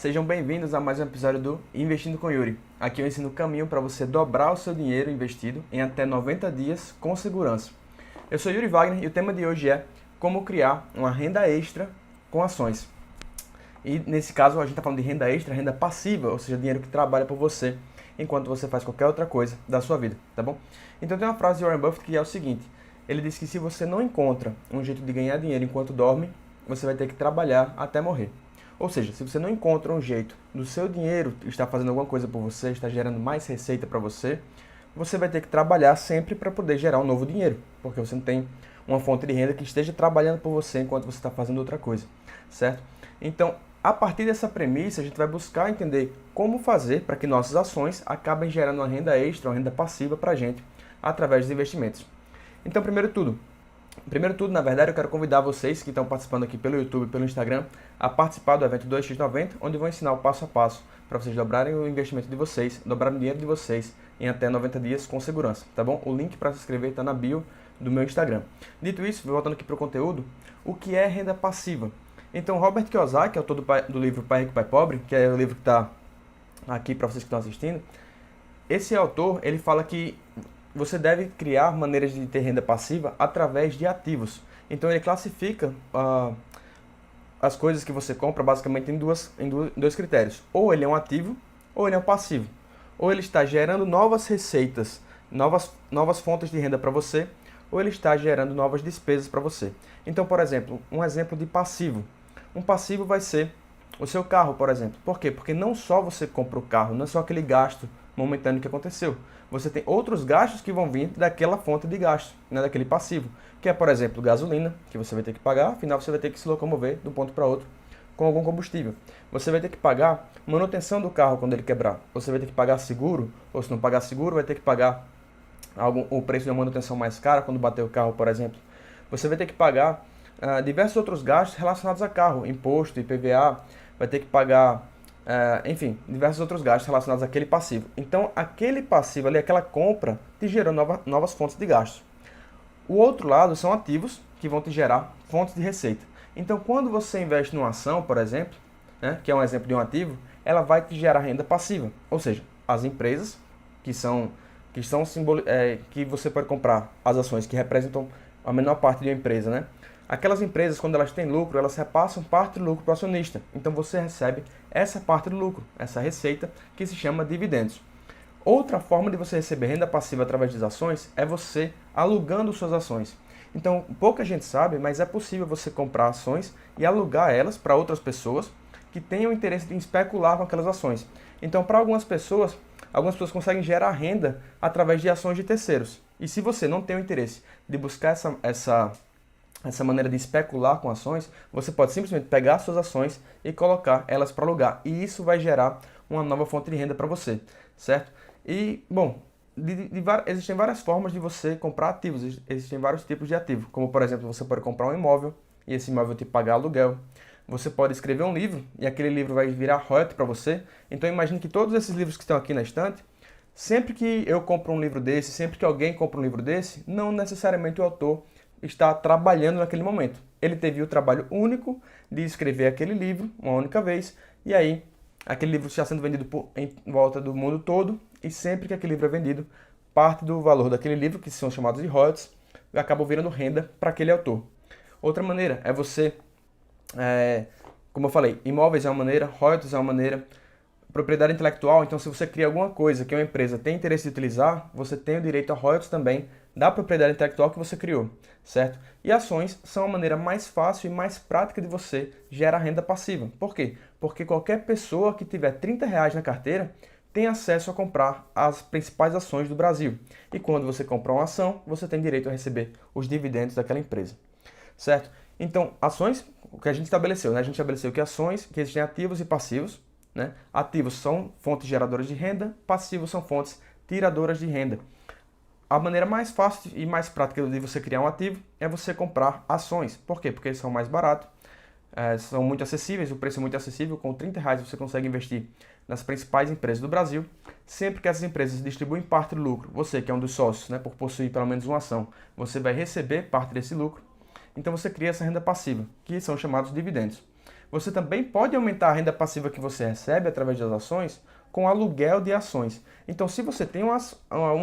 Sejam bem-vindos a mais um episódio do Investindo com Yuri. Aqui eu ensino o caminho para você dobrar o seu dinheiro investido em até 90 dias com segurança. Eu sou Yuri Wagner e o tema de hoje é como criar uma renda extra com ações. E nesse caso a gente está falando de renda extra, renda passiva, ou seja, dinheiro que trabalha por você enquanto você faz qualquer outra coisa da sua vida, tá bom? Então tem uma frase de Warren Buffett que é o seguinte: ele diz que se você não encontra um jeito de ganhar dinheiro enquanto dorme, você vai ter que trabalhar até morrer. Ou seja, se você não encontra um jeito do seu dinheiro estar fazendo alguma coisa por você, estar gerando mais receita para você, você vai ter que trabalhar sempre para poder gerar um novo dinheiro, porque você não tem uma fonte de renda que esteja trabalhando por você enquanto você está fazendo outra coisa, certo? Então, a partir dessa premissa, a gente vai buscar entender como fazer para que nossas ações acabem gerando uma renda extra, uma renda passiva para a gente, através dos investimentos. Então, primeiro de tudo, na verdade, eu quero convidar vocês que estão participando aqui pelo YouTube e pelo Instagram a participar do evento 2x90, onde eu vou ensinar o passo a passo para vocês dobrarem o investimento de vocês, dobrarem o dinheiro de vocês em até 90 dias com segurança, tá bom? O link para se inscrever está na bio do meu Instagram. Dito isso, voltando aqui para o conteúdo, o que é renda passiva? Então, Robert Kiyosaki, autor do livro Pai Rico, Pai Pobre, que é o livro que está aqui para vocês que estão assistindo, esse autor, ele fala que você deve criar maneiras de ter renda passiva através de ativos. Então ele classifica as coisas que você compra basicamente em dois critérios. Ou ele é um ativo, ou ele é um passivo. Ou ele está gerando novas receitas, novas fontes de renda para você, ou ele está gerando novas despesas para você. Então, por exemplo, um exemplo de passivo. Um passivo vai ser o seu carro, por exemplo. Por quê? Porque não só você compra o carro, não é só aquele gasto momentâneo que aconteceu. Você tem outros gastos que vão vir daquela fonte de gasto, né, daquele passivo, que é, por exemplo, gasolina, que você vai ter que pagar, afinal você vai ter que se locomover de um ponto para outro com algum combustível. Você vai ter que pagar manutenção do carro quando ele quebrar. Você vai ter que pagar seguro, ou se não pagar seguro, vai ter que pagar o preço de uma manutenção mais cara quando bater o carro, por exemplo. Você vai ter que pagar diversos outros gastos relacionados a carro, imposto, IPVA, vai ter que pagar, enfim, diversos outros gastos relacionados àquele passivo. Então, aquele passivo ali, aquela compra, te gerou novas fontes de gastos. O outro lado são ativos que vão te gerar fontes de receita. Então, quando você investe numa ação, por exemplo, né, que é um exemplo de um ativo, ela vai te gerar renda passiva. Ou seja, as empresas que você pode comprar as ações que representam a menor parte de uma empresa, né? Aquelas empresas, quando elas têm lucro, elas repassam parte do lucro para o acionista. Então você recebe essa parte do lucro, essa receita que se chama dividendos. Outra forma de você receber renda passiva através das ações é você alugando suas ações. Então, pouca gente sabe, mas é possível você comprar ações e alugar elas para outras pessoas que tenham interesse em especular com aquelas ações. Então, para algumas pessoas conseguem gerar renda através de ações de terceiros. E se você não tem o interesse de buscar essa maneira de especular com ações, você pode simplesmente pegar suas ações e colocar elas para alugar. E isso vai gerar uma nova fonte de renda para você, certo? E, bom, existem várias formas de você comprar ativos, existem vários tipos de ativo. Como, por exemplo, você pode comprar um imóvel e esse imóvel te pagar aluguel. Você pode escrever um livro e aquele livro vai virar royalty para você. Então imagine que todos esses livros que estão aqui na estante, sempre que eu compro um livro desse, sempre que alguém compra um livro desse, não necessariamente o autor está trabalhando naquele momento. Ele teve o trabalho único de escrever aquele livro uma única vez, e aí aquele livro está sendo vendido em volta do mundo todo, e sempre que aquele livro é vendido, parte do valor daquele livro, que são chamados de royalties, acaba virando renda para aquele autor. Outra maneira é você, como eu falei, imóveis é uma maneira, royalties é uma maneira, propriedade intelectual. Então se você cria alguma coisa que uma empresa tem interesse de utilizar, você tem o direito a royalties também da propriedade intelectual que você criou, certo? E ações são a maneira mais fácil e mais prática de você gerar renda passiva. Por quê? Porque qualquer pessoa que tiver R$ 30 na carteira tem acesso a comprar as principais ações do Brasil. E quando você comprar uma ação, você tem direito a receber os dividendos daquela empresa, certo? Então, ações, o que a gente estabeleceu, né? A gente estabeleceu que existem ativos e passivos, né? Ativos são fontes geradoras de renda, passivos são fontes tiradoras de renda. A maneira mais fácil e mais prática de você criar um ativo é você comprar ações. Por quê? Porque eles são mais baratos, são muito acessíveis, o preço é muito acessível. Com R$ 30 você consegue investir nas principais empresas do Brasil. Sempre que essas empresas distribuem parte do lucro, você que é um dos sócios, né, por possuir pelo menos uma ação, você vai receber parte desse lucro. Então você cria essa renda passiva, que são chamados dividendos. Você também pode aumentar a renda passiva que você recebe através das ações com aluguel de ações. Então, se você tem uma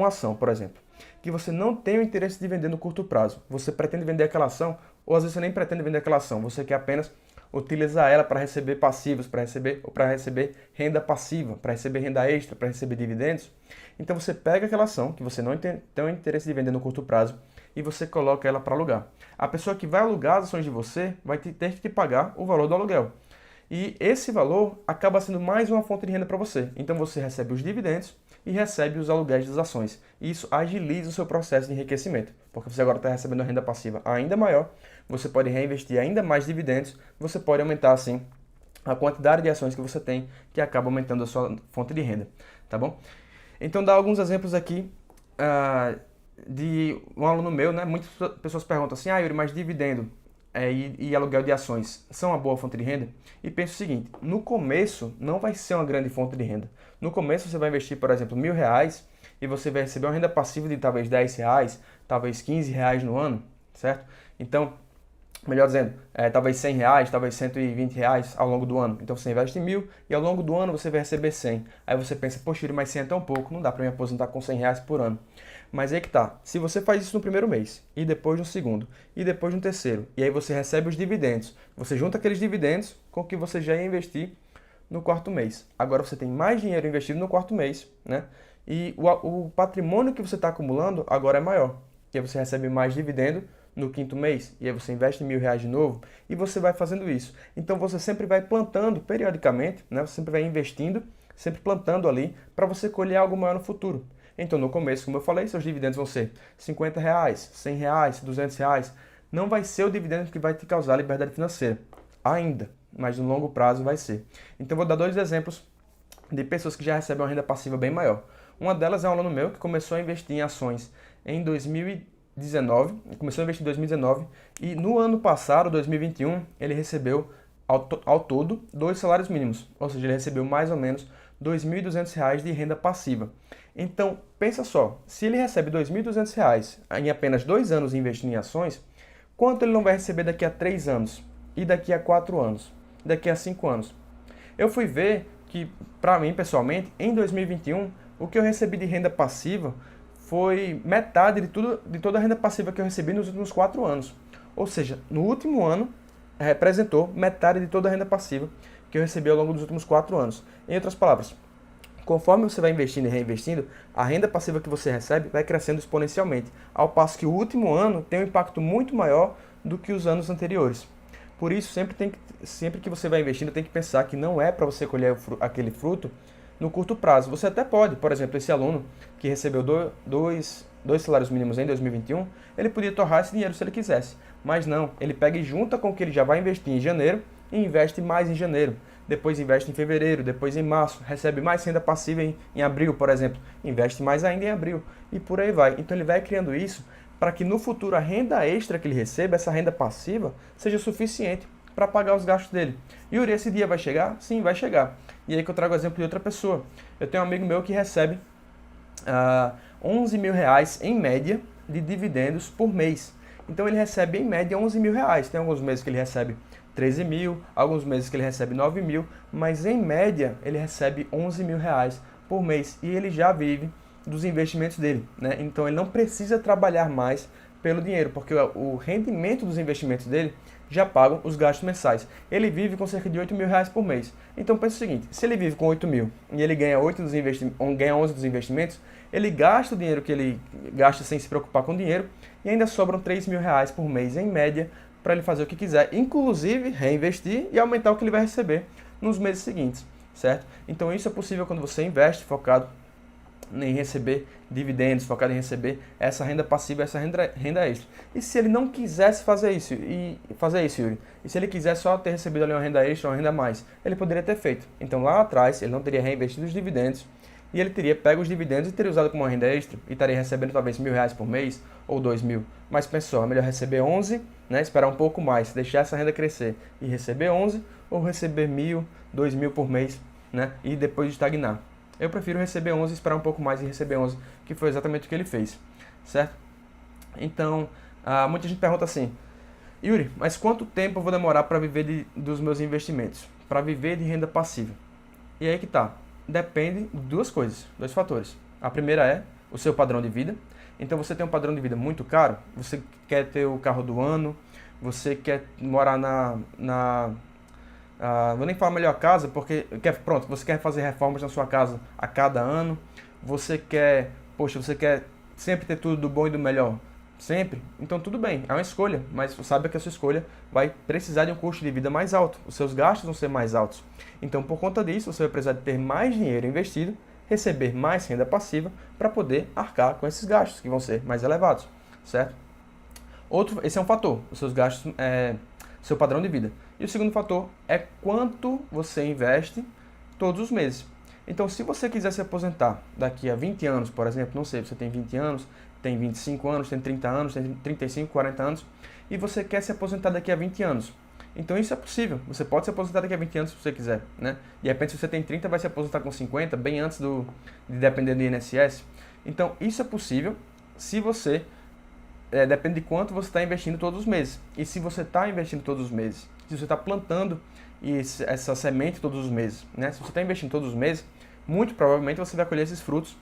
ação, por exemplo, que você não tem o interesse de vender no curto prazo, você pretende vender aquela ação, ou às vezes você nem pretende vender aquela ação, você quer apenas utilizar ela para receber passivos, para receber renda passiva, para receber renda extra, para receber dividendos. Então você pega aquela ação que você não tem o interesse de vender no curto prazo e você coloca ela para alugar. A pessoa que vai alugar as ações de você vai ter que te pagar o valor do aluguel. E esse valor acaba sendo mais uma fonte de renda para você. Então você recebe os dividendos e recebe os aluguéis das ações. E isso agiliza o seu processo de enriquecimento, porque você agora está recebendo uma renda passiva ainda maior, você pode reinvestir ainda mais dividendos, você pode aumentar assim a quantidade de ações que você tem, que acaba aumentando a sua fonte de renda, tá bom? Então, dá alguns exemplos aqui de um aluno meu, né? Muitas pessoas perguntam assim, Yuri, mas dividendo e aluguel de ações são uma boa fonte de renda? E pensa o seguinte, no começo não vai ser uma grande fonte de renda. No começo você vai investir, por exemplo, R$1.000 e você vai receber uma renda passiva de talvez R$10, talvez R$15 no ano, certo? Então, melhor dizendo, talvez R$100, talvez R$120 ao longo do ano. Então você investe em 1.000 e ao longo do ano você vai receber 100. Aí você pensa, poxa, mas 100 é tão pouco, não dá para me aposentar com R$100 por ano. Mas aí que tá, se você faz isso no primeiro mês, e depois no segundo, e depois no terceiro, e aí você recebe os dividendos, você junta aqueles dividendos com o que você já ia investir no quarto mês. Agora você tem mais dinheiro investido no quarto mês, né? E o patrimônio que você está acumulando agora é maior, e aí você recebe mais dividendo no quinto mês, e aí você investe R$1.000 de novo, e você vai fazendo isso. Então você sempre vai plantando periodicamente, né? Você sempre vai investindo, sempre plantando ali, para você colher algo maior no futuro. Então no começo, como eu falei, seus dividendos vão ser R$50, R$100, R$200. Não vai ser o dividendo que vai te causar liberdade financeira, ainda, mas no longo prazo vai ser. Então vou dar dois exemplos de pessoas que já recebem uma renda passiva bem maior. Uma delas é um aluno meu que começou a investir em ações em 2019, começou a investir em 2019 e no ano passado, 2021, ele recebeu ao todo 2 salários mínimos, ou seja, ele recebeu mais ou menos R$2.200 de renda passiva. Então, pensa só, se ele recebe R$2.200 em apenas 2 anos investindo em ações, quanto ele não vai receber daqui a 3 anos, e daqui a 4 anos, daqui a 5 anos? Eu fui ver que, para mim, pessoalmente, em 2021, o que eu recebi de renda passiva foi metade de toda a renda passiva que eu recebi nos últimos 4 anos. Ou seja, no último ano, representou metade de toda a renda passiva que eu recebi ao longo dos últimos 4 anos. Em outras palavras, conforme você vai investindo e reinvestindo, a renda passiva que você recebe vai crescendo exponencialmente, ao passo que o último ano tem um impacto muito maior do que os anos anteriores. Por isso, sempre que você vai investindo, tem que pensar que não é para você colher aquele fruto no curto prazo. Você até pode, por exemplo, esse aluno que recebeu dois salários mínimos em 2021, ele podia torrar esse dinheiro se ele quisesse. Mas não, ele pega e junta com o que ele já vai investir em janeiro e investe mais em janeiro. Depois investe em fevereiro, depois em março, recebe mais renda passiva em abril, por exemplo. Investe mais ainda em abril e por aí vai. Então ele vai criando isso para que no futuro a renda extra que ele receba, essa renda passiva, seja suficiente para pagar os gastos dele. Yuri, esse dia vai chegar? Sim, vai chegar. E aí que eu trago o exemplo de outra pessoa. Eu tenho um amigo meu que recebe R$11.000 em média de dividendos por mês. Então ele recebe em média R$11.000. Tem alguns meses que ele recebe 13 mil, alguns meses que ele recebe 9 mil, mas em média ele recebe R$11.000 por mês e ele já vive dos investimentos dele, né? Então ele não precisa trabalhar mais pelo dinheiro, porque o rendimento dos investimentos dele já pagam os gastos mensais. Ele vive com cerca de R$8.000 por mês. Então pensa o seguinte, se ele vive com 8 mil e ele ganha 11 dos investimentos, ele gasta o dinheiro que ele gasta sem se preocupar com o dinheiro e ainda sobram R$3.000 por mês em média para ele fazer o que quiser, inclusive reinvestir e aumentar o que ele vai receber nos meses seguintes, certo? Então isso é possível quando você investe focado em receber dividendos, focado em receber essa renda passiva, essa renda extra. E se ele não quisesse fazer isso, Yuri? E se ele quisesse só ter recebido ali uma renda extra, uma renda a mais? Ele poderia ter feito. Então lá atrás, ele não teria reinvestido os dividendos, e ele teria pego os dividendos e teria usado como uma renda extra, e estaria recebendo talvez R$1.000 por mês, ou 2.000. Mas pensou, é melhor receber 11, né, esperar um pouco mais, deixar essa renda crescer e receber 11, ou receber 1.000, 2.000 por mês, né, e depois estagnar. Eu prefiro receber 11, esperar um pouco mais e receber 11, que foi exatamente o que ele fez, certo? Então, muita gente pergunta assim, Yuri, mas quanto tempo eu vou demorar para viver dos meus investimentos? Para viver de renda passiva? E aí que tá. Depende de duas coisas, dois fatores. A primeira é o seu padrão de vida. Então você tem um padrão de vida muito caro, você quer ter o carro do ano, você quer morar vou nem falar melhor casa, porque pronto, você quer fazer reformas na sua casa a cada ano, você quer sempre ter tudo do bom e do melhor, sempre, então tudo bem, é uma escolha, mas saiba que a sua escolha vai precisar de um custo de vida mais alto, os seus gastos vão ser mais altos. Então, por conta disso, você vai precisar de ter mais dinheiro investido, receber mais renda passiva para poder arcar com esses gastos que vão ser mais elevados, certo? Esse é um fator, os seus gastos, seu padrão de vida. E o segundo fator é quanto você investe todos os meses. Então, se você quiser se aposentar daqui a 20 anos, por exemplo, não sei, você tem 20 anos, tem 25 anos, tem 30 anos, tem 35, 40 anos, e você quer se aposentar daqui a 20 anos. Então isso é possível, você pode se aposentar daqui a 20 anos se você quiser, né? De repente, se você tem 30, vai se aposentar com 50, bem antes de depender do INSS. Então isso é possível se você, depende de quanto você está investindo todos os meses. E se você está investindo todos os meses, se você está plantando essa semente todos os meses, né? Se você está investindo todos os meses, muito provavelmente você vai colher esses frutos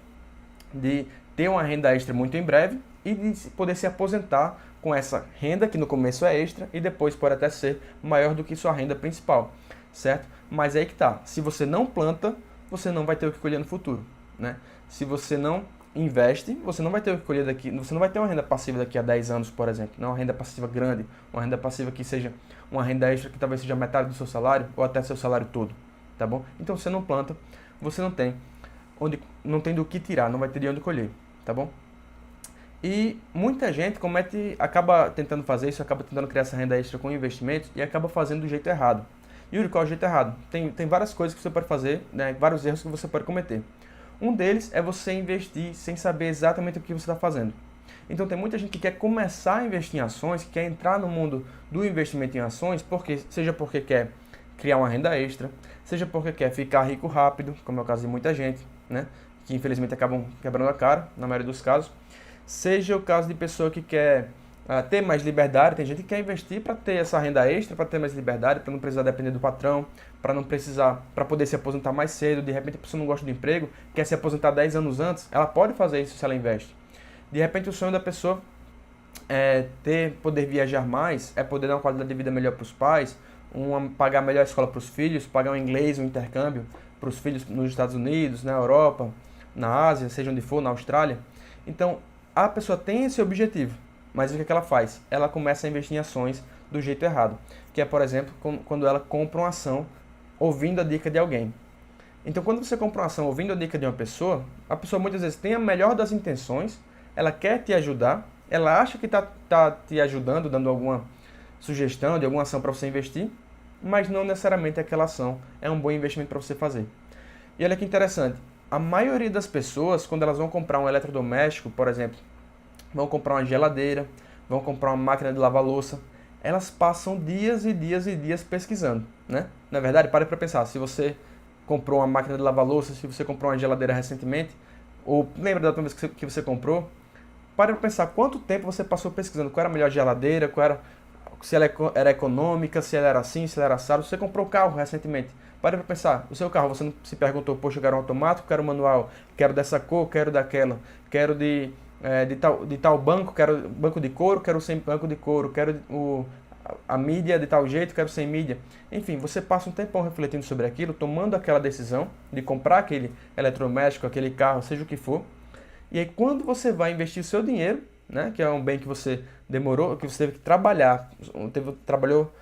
de ter uma renda extra muito em breve e de poder se aposentar com essa renda, que no começo é extra, e depois pode até ser maior do que sua renda principal, certo? Mas é aí que tá, se você não planta, você não vai ter o que colher no futuro, né? Se você não investe, você não vai ter o que colher você não vai ter uma renda passiva daqui a 10 anos, por exemplo, não uma renda passiva grande, uma renda passiva que seja uma renda extra que talvez seja metade do seu salário ou até seu salário todo, tá bom? Então, se você não planta, você não tem do que tirar, não vai ter de onde colher, tá bom? E muita gente acaba tentando fazer isso, acaba tentando criar essa renda extra com investimentos e acaba fazendo do jeito errado. Yuri, qual é o jeito errado? Tem várias coisas que você pode fazer, né, vários erros que você pode cometer. Um deles é você investir sem saber exatamente o que você está fazendo. Então tem muita gente que quer começar a investir em ações, que quer entrar no mundo do investimento em ações, seja porque quer criar uma renda extra, seja porque quer ficar rico rápido, como é o caso de muita gente, né, que infelizmente acabam quebrando a cara, na maioria dos casos. Seja o caso de pessoa que quer ter mais liberdade, tem gente que quer investir para ter essa renda extra, para ter mais liberdade, para não precisar depender do patrão, para poder se aposentar mais cedo. De repente a pessoa não gosta do emprego, quer se aposentar 10 anos antes, ela pode fazer isso se ela investe. De repente o sonho da pessoa é poder viajar mais, é poder dar uma qualidade de vida melhor para os pais, pagar melhor a escola para os filhos, pagar um inglês, um intercâmbio para os filhos nos Estados Unidos, na Europa, na Ásia, seja onde for, na Austrália. Então, a pessoa tem esse objetivo, mas o que ela faz? Ela começa a investir em ações do jeito errado, que é, por exemplo, quando ela compra uma ação ouvindo a dica de alguém. Então, quando você compra uma ação ouvindo a dica de uma pessoa, a pessoa muitas vezes tem a melhor das intenções, ela quer te ajudar, ela acha que está te ajudando, dando alguma sugestão de alguma ação para você investir, mas não necessariamente aquela ação é um bom investimento para você fazer. E olha que interessante, a maioria das pessoas, quando elas vão comprar um eletrodoméstico, por exemplo, vão comprar uma geladeira, vão comprar uma máquina de lavar louça, elas passam dias e dias e dias pesquisando, né? Na verdade, pare para pensar, se você comprou uma máquina de lavar louça, se você comprou uma geladeira recentemente, ou lembra da última vez que você comprou, pare para pensar quanto tempo você passou pesquisando qual era a melhor geladeira, se ela era econômica, se ela era assim, se ela era assado. Você comprou um carro recentemente, pare para pensar, o seu carro, você não se perguntou, poxa, eu quero um automático, quero um manual, quero dessa cor, quero daquela, quero de tal banco, quero banco de couro, quero sem banco de couro, quero a mídia de tal jeito, quero sem mídia. Enfim, você passa um tempão refletindo sobre aquilo, tomando aquela decisão de comprar aquele eletrodoméstico, aquele carro, seja o que for. E aí quando você vai investir o seu dinheiro, né, que é um bem que você demorou, que você teve que trabalhar, trabalhou,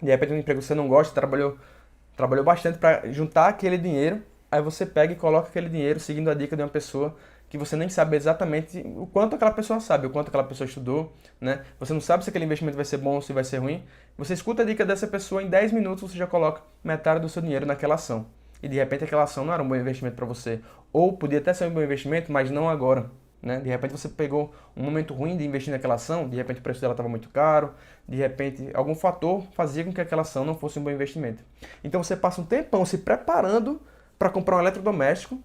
de repente um emprego que você não gosta, trabalhou bastante para juntar aquele dinheiro, aí você pega e coloca aquele dinheiro seguindo a dica de uma pessoa que você nem sabe exatamente o quanto aquela pessoa sabe, o quanto aquela pessoa estudou, né? Você não sabe se aquele investimento vai ser bom ou se vai ser ruim. Você escuta a dica dessa pessoa, em 10 minutos você já coloca metade do seu dinheiro naquela ação. E de repente aquela ação não era um bom investimento para você. Ou podia até ser um bom investimento, mas não agora, né? De repente você pegou um momento ruim de investir naquela ação, de repente o preço dela estava muito caro, de repente algum fator fazia com que aquela ação não fosse um bom investimento. Então você passa um tempão se preparando para comprar um eletrodoméstico,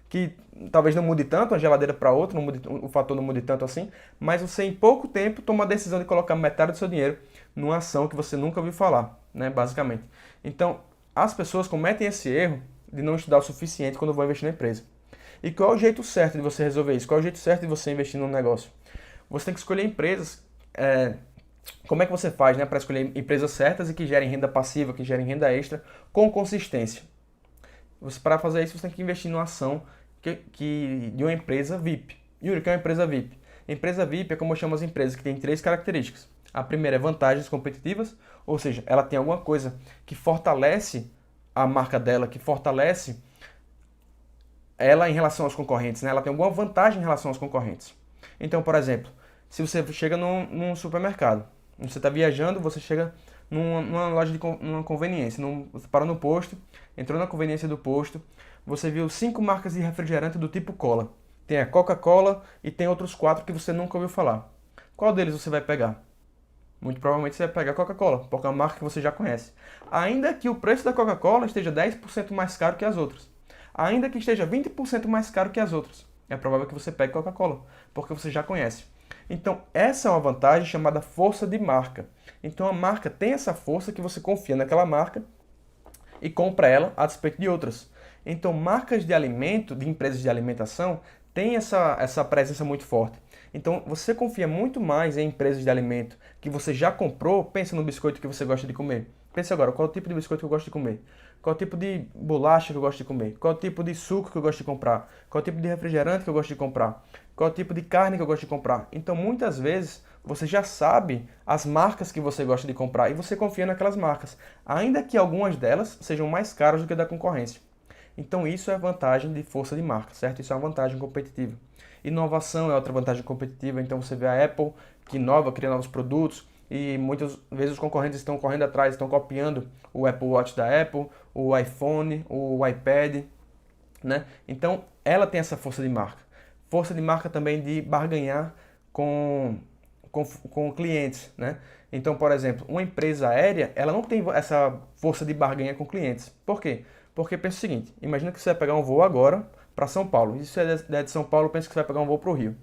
que talvez não mude tanto, uma geladeira para outra, o fator não mude tanto assim, mas você em pouco tempo toma a decisão de colocar metade do seu dinheiro numa ação que você nunca ouviu falar, né, basicamente. Então, as pessoas cometem esse erro de não estudar o suficiente quando vão investir na empresa. E qual é o jeito certo de você resolver isso? Qual é o jeito certo de você investir num negócio? Você tem que escolher empresas. Como é que você faz, né, para escolher empresas certas e que gerem renda passiva, que gerem renda extra com consistência? Para fazer isso, você tem que investir numa ação de uma empresa VIP. Yuri, o que é uma empresa VIP? Empresa VIP é como eu chamo as empresas que têm três características. A primeira é vantagens competitivas, ou seja, ela tem alguma coisa que fortalece a marca dela, que fortalece ela em relação aos concorrentes, né? Ela tem alguma vantagem em relação aos concorrentes. Então, por exemplo, se você chega num supermercado, você está viajando, você chega numa loja numa conveniência, você parou no posto, entrou na conveniência do posto, você viu 5 marcas de refrigerante do tipo cola. Tem a Coca-Cola e tem outros 4 que você nunca ouviu falar. Qual deles você vai pegar? Muito provavelmente você vai pegar a Coca-Cola, porque é uma marca que você já conhece. Ainda que o preço da Coca-Cola esteja 10% mais caro que as outras. Ainda que esteja 20% mais caro que as outras. É provável que você pegue Coca-Cola, porque você já conhece. Então, essa é uma vantagem chamada força de marca. Então, a marca tem essa força que você confia naquela marca e compra ela a despeito de outras. Então, marcas de alimento, de empresas de alimentação, têm essa presença muito forte. Então, você confia muito mais em empresas de alimento que você já comprou. Pensa no biscoito que você gosta de comer. Pensa agora, qual é o tipo de biscoito que eu gosto de comer? Qual é o tipo de bolacha que eu gosto de comer? Qual é o tipo de suco que eu gosto de comprar? Qual é o tipo de refrigerante que eu gosto de comprar? Qual é o tipo de carne que eu gosto de comprar? Então, muitas vezes, você já sabe as marcas que você gosta de comprar e você confia naquelas marcas, ainda que algumas delas sejam mais caras do que a da concorrência. Então, isso é vantagem de força de marca, certo? Isso é uma vantagem competitiva. Inovação é outra vantagem competitiva. Então, você vê a Apple, que inova, cria novos produtos, e muitas vezes os concorrentes estão correndo atrás, estão copiando o Apple Watch da Apple, o iPhone, o iPad, né? Então, ela tem essa força de marca. Força de marca também de barganhar com clientes, né? Então, por exemplo, uma empresa aérea, ela não tem essa força de barganha com clientes. Por quê? Porque pensa o seguinte, imagina que você vai pegar um voo agora para São Paulo. E se você é de São Paulo, pensa que você vai pegar um voo para o Rio.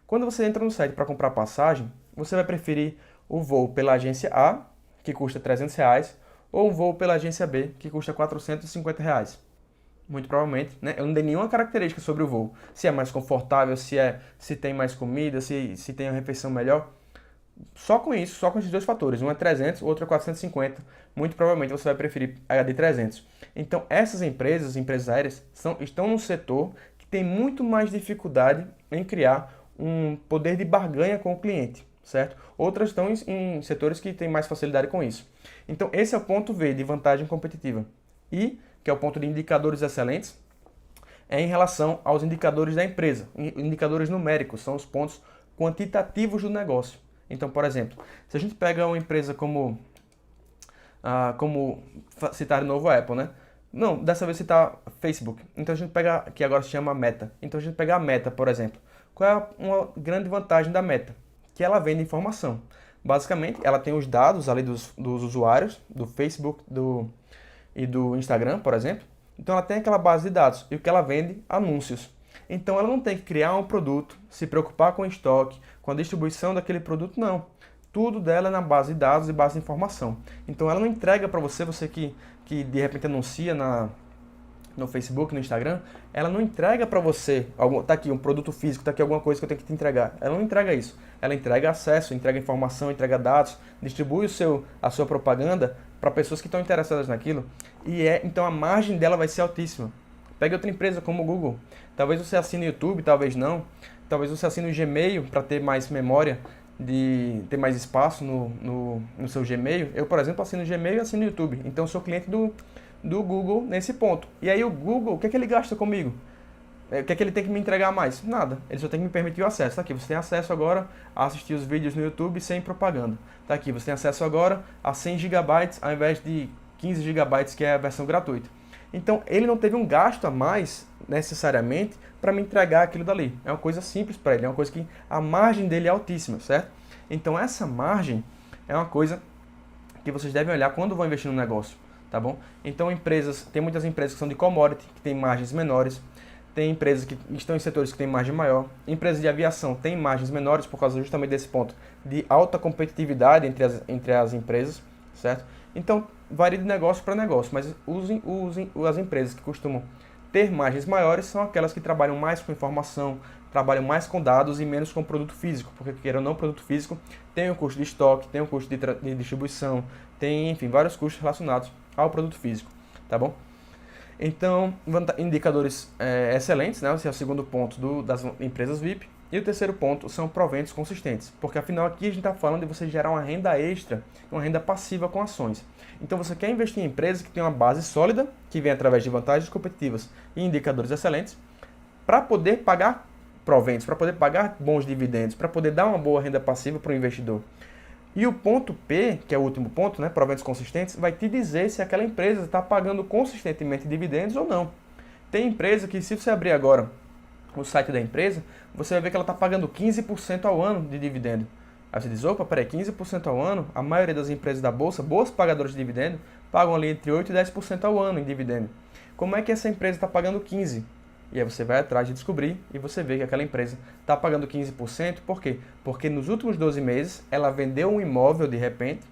Quando você entra no site para comprar passagem, você vai preferir o voo pela agência A, que custa R$ 300, ou o voo pela agência B, que custa R$ 450. Muito provavelmente, né? Eu não dei nenhuma característica sobre o voo. Se é mais confortável, se tem mais comida, se tem uma refeição melhor. Só com isso, só com esses dois fatores. Um é 300, o outro é 450. Muito provavelmente você vai preferir a de 300. Então, essas empresas aéreas, estão num setor que tem muito mais dificuldade em criar um poder de barganha com o cliente, certo? Outras estão em setores que têm mais facilidade com isso. Então, esse é o ponto V de vantagem competitiva. E, que é o ponto de indicadores excelentes, é em relação aos indicadores da empresa. Indicadores numéricos são os pontos quantitativos do negócio. Então, por exemplo, se a gente pega uma empresa como citar de novo a Apple, né? Não, dessa vez citar Facebook. Então a gente pega, que agora se chama Meta. Então a gente pega a Meta, por exemplo. Qual é uma grande vantagem da Meta? Que ela vende informação. Basicamente, ela tem os dados ali dos usuários, do Facebook e do Instagram, por exemplo. Então ela tem aquela base de dados. E o que ela vende? Anúncios. Então ela não tem que criar um produto, se preocupar com o estoque, com a distribuição daquele produto, não. Tudo dela é na base de dados e base de informação. Então ela não entrega para você que de repente anuncia no Facebook, no Instagram, ela não entrega para você, tá aqui um produto físico, tá aqui alguma coisa que eu tenho que te entregar. Ela não entrega isso. Ela entrega acesso, entrega informação, entrega dados, distribui a sua propaganda para pessoas que estão interessadas naquilo. Então a margem dela vai ser altíssima. Pega outra empresa como o Google. Talvez você assine o YouTube, talvez não. Talvez você assine o Gmail para ter mais memória, de ter mais espaço no seu Gmail. Eu, por exemplo, assino o Gmail e assino o YouTube. Então, eu sou cliente do Google nesse ponto. E aí o Google, o que é que ele gasta comigo? O que é que ele tem que me entregar mais? Nada. Ele só tem que me permitir o acesso. Tá aqui, você tem acesso agora a assistir os vídeos no YouTube sem propaganda. Tá aqui, você tem acesso agora a 100 GB ao invés de 15 GB, que é a versão gratuita. Então, ele não teve um gasto a mais, necessariamente, para me entregar aquilo dali. É uma coisa simples para ele, é uma coisa que a margem dele é altíssima, certo? Então, essa margem é uma coisa que vocês devem olhar quando vão investir no negócio, tá bom? Então, tem muitas empresas que são de commodity, que têm margens menores. tem empresas que estão em setores que têm margem maior, empresas de aviação têm margens menores por causa justamente desse ponto de alta competitividade entre as empresas, certo? Então, varia de negócio para negócio, mas as empresas que costumam ter margens maiores são aquelas que trabalham mais com informação, trabalham mais com dados e menos com produto físico, porque queira ou não, produto físico tem um custo de estoque, tem um custo de distribuição, tem, enfim, vários custos relacionados ao produto físico, tá bom? Então, indicadores excelentes, né? Esse é o segundo ponto das empresas VIP. E o terceiro ponto são proventos consistentes, porque afinal aqui a gente está falando de você gerar uma renda extra, uma renda passiva com ações. Então você quer investir em empresas que têm uma base sólida, que vem através de vantagens competitivas e indicadores excelentes, para poder pagar proventos, para poder pagar bons dividendos, para poder dar uma boa renda passiva para o investidor. E o ponto P, que é o último ponto, né, proventos consistentes, vai te dizer se aquela empresa está pagando consistentemente dividendos ou não. Tem empresa que, se você abrir agora o site da empresa, você vai ver que ela está pagando 15% ao ano de dividendo. Aí você diz, opa, peraí, 15% ao ano? A maioria das empresas da Bolsa, boas pagadoras de dividendo, pagam ali entre 8% e 10% ao ano em dividendo. Como é que essa empresa está pagando 15%? E aí você vai atrás de descobrir e você vê que aquela empresa está pagando 15%. Por quê? Porque nos últimos 12 meses ela vendeu um imóvel de repente.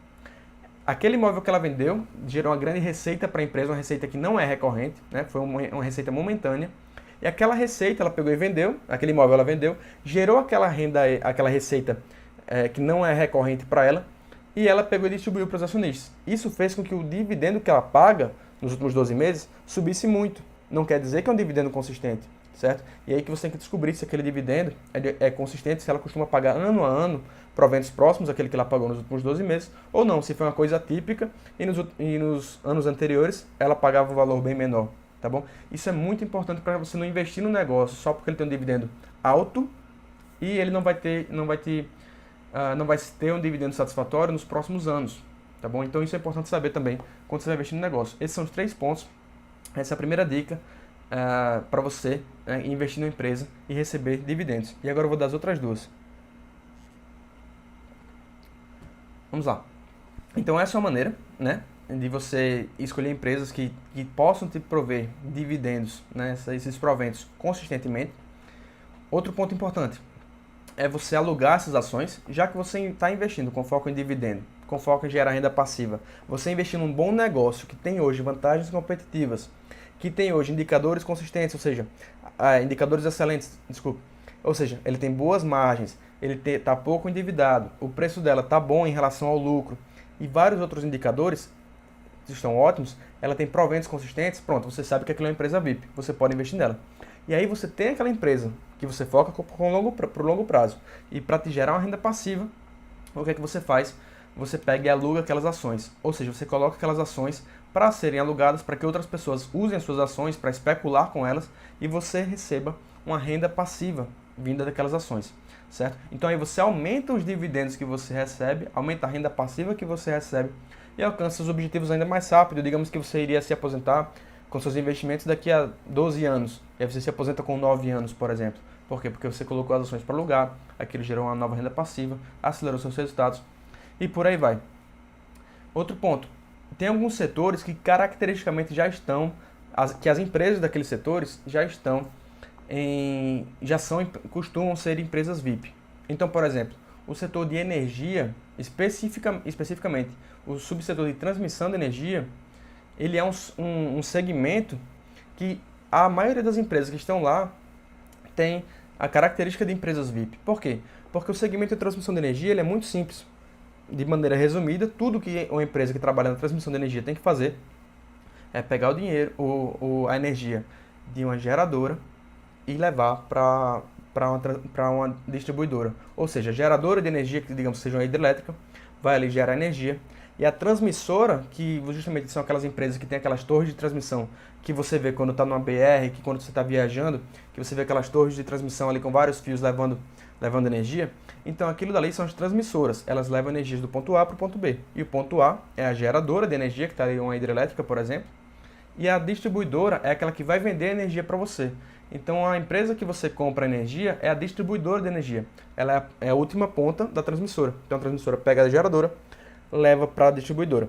Aquele imóvel que ela vendeu gerou uma grande receita para a empresa, uma receita que não é recorrente, né? Foi uma receita momentânea. E aquela receita ela pegou e vendeu, aquele imóvel ela vendeu, gerou aquela renda, aquela receita que não é recorrente para ela, e ela pegou e distribuiu para os acionistas. Isso fez com que o dividendo que ela paga nos últimos 12 meses subisse muito. Não quer dizer que é um dividendo consistente, certo? E aí que você tem que descobrir se aquele dividendo é consistente, se ela costuma pagar ano a ano proventos próximos àquele que ela pagou nos últimos 12 meses, ou não, se foi uma coisa atípica e nos anos anteriores ela pagava um valor bem menor, tá bom? Isso é muito importante para você não investir no negócio só porque ele tem um dividendo alto e ele não vai ter um dividendo satisfatório nos próximos anos, tá bom? Então isso é importante saber também quando você vai investir no negócio. Esses são os 3 pontos. Essa é a primeira dica para você investir na empresa e receber dividendos. E agora eu vou dar as outras duas. Vamos lá. Então essa é uma maneira, né, de você escolher empresas que possam te prover dividendos, né, esses proventos consistentemente. Outro ponto importante é você alugar essas ações, já que você está investindo com foco em dividendo, com foco em gerar renda passiva. Você investir num bom negócio que tem hoje vantagens competitivas, que tem hoje indicadores consistentes, ou seja, indicadores excelentes, desculpa. Ou seja, ele tem boas margens, ele está pouco endividado, o preço dela está bom em relação ao lucro e vários outros indicadores estão ótimos, ela tem proventos consistentes, pronto, você sabe que aquilo é uma empresa VIP, você pode investir nela. E aí você tem aquela empresa que você foca para o longo prazo. E para te gerar uma renda passiva, o que é que você faz? Você pega e aluga aquelas ações. Ou seja, você coloca aquelas ações para serem alugadas, para que outras pessoas usem as suas ações para especular com elas e você receba uma renda passiva vinda daquelas ações, certo? Então aí você aumenta os dividendos que você recebe, aumenta a renda passiva que você recebe e alcança seus objetivos ainda mais rápido. Digamos que você iria se aposentar com seus investimentos daqui a 12 anos. E aí você se aposenta com 9 anos, por exemplo. Por quê? Porque você colocou as ações para alugar, aquilo gerou uma nova renda passiva, acelerou seus resultados e por aí vai. Outro ponto. Tem alguns setores que caracteristicamente já estão, que as empresas daqueles setores já estão costumam ser empresas VIP. Então, por exemplo, o setor de energia, especificamente o subsetor de transmissão de energia, ele é um segmento que a maioria das empresas que estão lá tem a característica de empresas VIP. Por quê? Porque o segmento de transmissão de energia ele é muito simples. De maneira resumida, tudo que uma empresa que trabalha na transmissão de energia tem que fazer é pegar o dinheiro, a energia de uma geradora e levar para uma distribuidora. Ou seja, a geradora de energia, que digamos seja uma hidrelétrica, vai ali gerar energia. E a transmissora, que justamente são aquelas empresas que têm aquelas torres de transmissão que você vê quando está numa BR, que quando você está viajando, que você vê aquelas torres de transmissão ali com vários fios levando energia. Então aquilo dali são as transmissoras, elas levam energias do ponto A para o ponto B. E o ponto A é a geradora de energia, que está ali uma hidrelétrica, por exemplo, e a distribuidora é aquela que vai vender energia para você. Então a empresa que você compra energia é a distribuidora de energia. Ela é a última ponta da transmissora. Então a transmissora pega a geradora, leva para a distribuidora.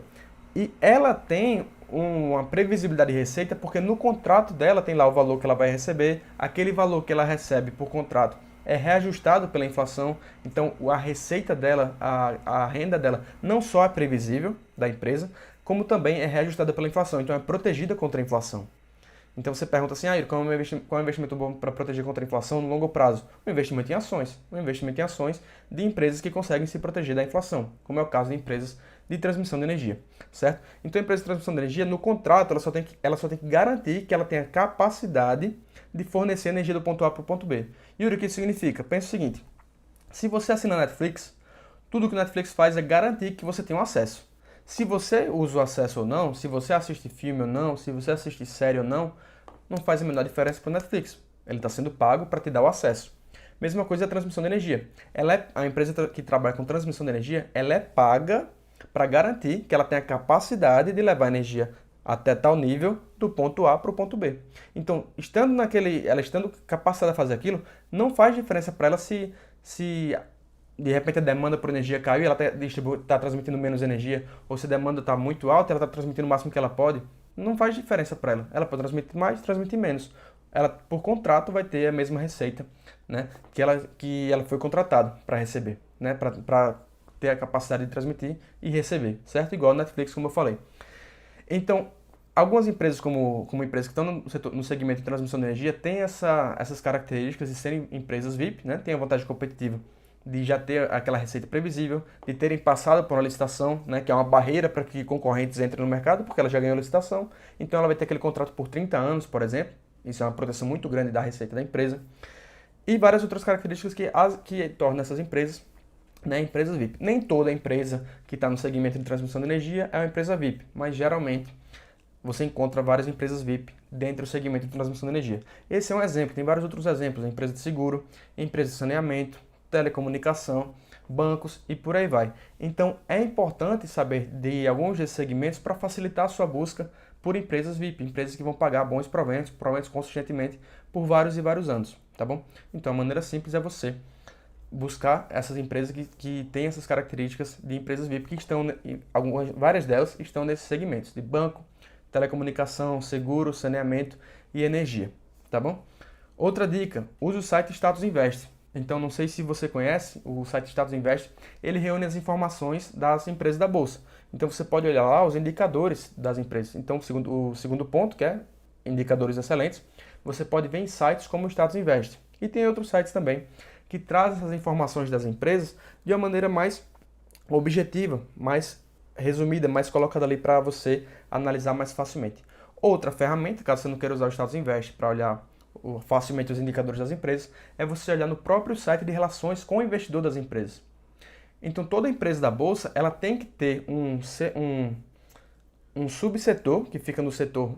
E ela tem uma previsibilidade de receita porque no contrato dela tem lá o valor que ela vai receber, aquele valor que ela recebe por contrato é reajustado pela inflação, então a receita dela, a renda dela não só é previsível da empresa, como também é reajustada pela inflação, então é protegida contra a inflação. Então você pergunta assim, qual é o investimento bom para proteger contra a inflação no longo prazo? O investimento em ações. O investimento em ações de empresas que conseguem se proteger da inflação, como é o caso de empresas de transmissão de energia, certo? Então a empresa de transmissão de energia, no contrato, ela só tem que garantir que ela tenha capacidade de fornecer energia do ponto A para o ponto B. Yuri, o que isso significa? Pensa o seguinte, se você assina a Netflix, tudo que o Netflix faz é garantir que você tenha um acesso. Se você usa o acesso ou não, se você assiste filme ou não, se você assiste série ou não faz a menor diferença para o Netflix. Ele está sendo pago para te dar o acesso. Mesma coisa a transmissão de energia. A empresa que trabalha com transmissão de energia, ela é paga para garantir que ela tenha a capacidade de levar energia até tal nível do ponto A para o ponto B. Então, ela estando capacitada a fazer aquilo, não faz diferença para ela se de repente a demanda por energia caiu e ela está transmitindo menos energia, ou se a demanda está muito alta, ela está transmitindo o máximo que ela pode. Não faz diferença para ela. Ela pode transmitir mais, transmitir menos. Ela, por contrato, vai ter a mesma receita, né, que ela foi contratada para receber, né, para ter a capacidade de transmitir e receber, certo? Igual a Netflix, como eu falei. Então, algumas empresas, como empresas que estão no segmento de transmissão de energia, têm essas características de serem empresas VIP, né, têm a vantagem competitiva de já ter aquela receita previsível, de terem passado por uma licitação, né, que é uma barreira para que concorrentes entrem no mercado, porque ela já ganhou a licitação, então ela vai ter aquele contrato por 30 anos, por exemplo, isso é uma proteção muito grande da receita da empresa, e várias outras características que tornam essas empresas, né, empresas VIP. Nem toda empresa que está no segmento de transmissão de energia é uma empresa VIP, mas geralmente você encontra várias empresas VIP dentro do segmento de transmissão de energia. Esse é um exemplo, tem vários outros exemplos, empresa de seguro, empresa de saneamento, telecomunicação, bancos e por aí vai. Então é importante saber de alguns desses segmentos para facilitar a sua busca por empresas VIP, empresas que vão pagar bons proventos consistentemente por vários e vários anos, tá bom? Então a maneira simples é você buscar essas empresas que têm essas características de empresas VIP, que estão, várias delas estão nesses segmentos de banco, telecomunicação, seguro, saneamento e energia, tá bom? Outra dica, use o site Status Invest. Então, não sei se você conhece, o site Status Invest, ele reúne as informações das empresas da Bolsa. Então, você pode olhar lá os indicadores das empresas. Então, o segundo ponto, que é indicadores excelentes, você pode ver em sites como o Status Invest. E tem outros sites também que trazem essas informações das empresas de uma maneira mais objetiva, mais resumida, mais colocada ali para você analisar mais facilmente. Outra ferramenta, caso você não queira usar o Status Invest para olhar facilmente os indicadores das empresas, é você olhar no próprio site de relações com o investidor das empresas. Então, toda empresa da Bolsa, ela tem que ter um subsetor, que fica no setor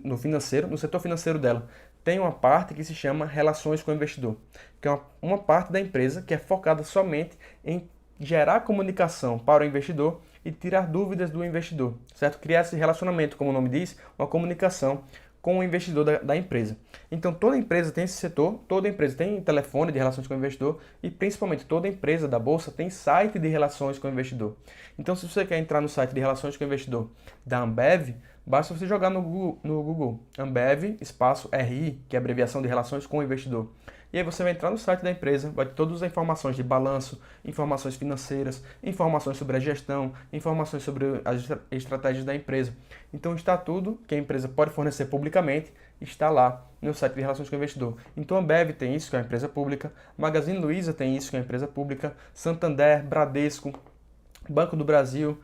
no financeiro, no setor financeiro dela, tem uma parte que se chama Relações com o Investidor, que é uma parte da empresa que é focada somente em gerar comunicação para o investidor e tirar dúvidas do investidor, certo? Criar esse relacionamento, como o nome diz, uma comunicação com o investidor da empresa. Então, toda empresa tem esse setor, toda empresa tem telefone de relações com o investidor e, principalmente, toda empresa da Bolsa tem site de relações com o investidor. Então, se você quer entrar no site de relações com o investidor da Ambev, basta você jogar no Google Ambev, espaço RI, que é a abreviação de relações com o investidor. E aí você vai entrar no site da empresa, vai ter todas as informações de balanço, informações financeiras, informações sobre a gestão, informações sobre as estratégias da empresa. Então está tudo que a empresa pode fornecer publicamente, está lá no site de relações com o investidor. Então a Ambev tem isso, que é uma empresa pública, Magazine Luiza tem isso, que é uma empresa pública, Santander, Bradesco, Banco do Brasil,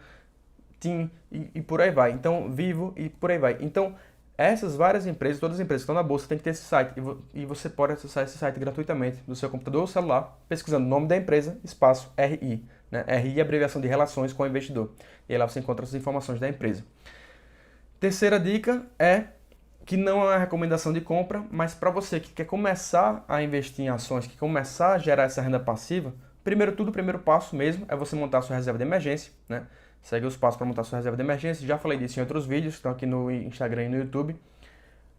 TIM e por aí vai. Então Vivo e por aí vai. Então essas várias empresas, todas as empresas que estão na bolsa, têm que ter esse site. E você pode acessar esse site gratuitamente do seu computador ou celular, pesquisando o nome da empresa, espaço RI. Né? RI é a abreviação de Relações com o Investidor. E aí lá você encontra as informações da empresa. Terceira dica é que não é uma recomendação de compra, mas para você que quer começar a investir em ações, que quer começar a gerar essa renda passiva, o primeiro passo mesmo é você montar a sua reserva de emergência, né? Segue os passos para montar sua reserva de emergência. Já falei disso em outros vídeos, que estão aqui no Instagram e no YouTube.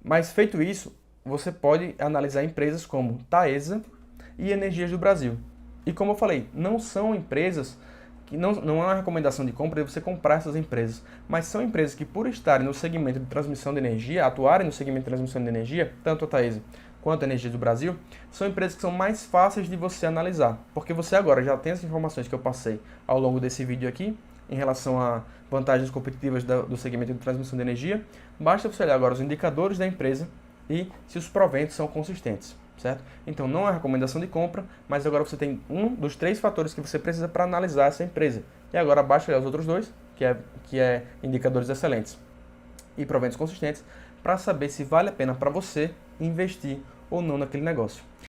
Mas feito isso, você pode analisar empresas como Taesa e Energias do Brasil. E como eu falei, não são empresas que não é uma recomendação de compra de você comprar essas empresas, mas são empresas que, por estarem no segmento de transmissão de energia, atuarem no segmento de transmissão de energia, tanto a Taesa quanto a Energia do Brasil, são empresas que são mais fáceis de você analisar, porque você agora já tem as informações que eu passei ao longo desse vídeo aqui, em relação a vantagens competitivas do segmento de transmissão de energia, basta você olhar agora os indicadores da empresa e se os proventos são consistentes, certo? Então não é recomendação de compra, mas agora você tem um dos 3 fatores que você precisa para analisar essa empresa. E agora basta olhar os outros 2, que é indicadores excelentes e proventos consistentes, para saber se vale a pena para você investir ou não naquele negócio.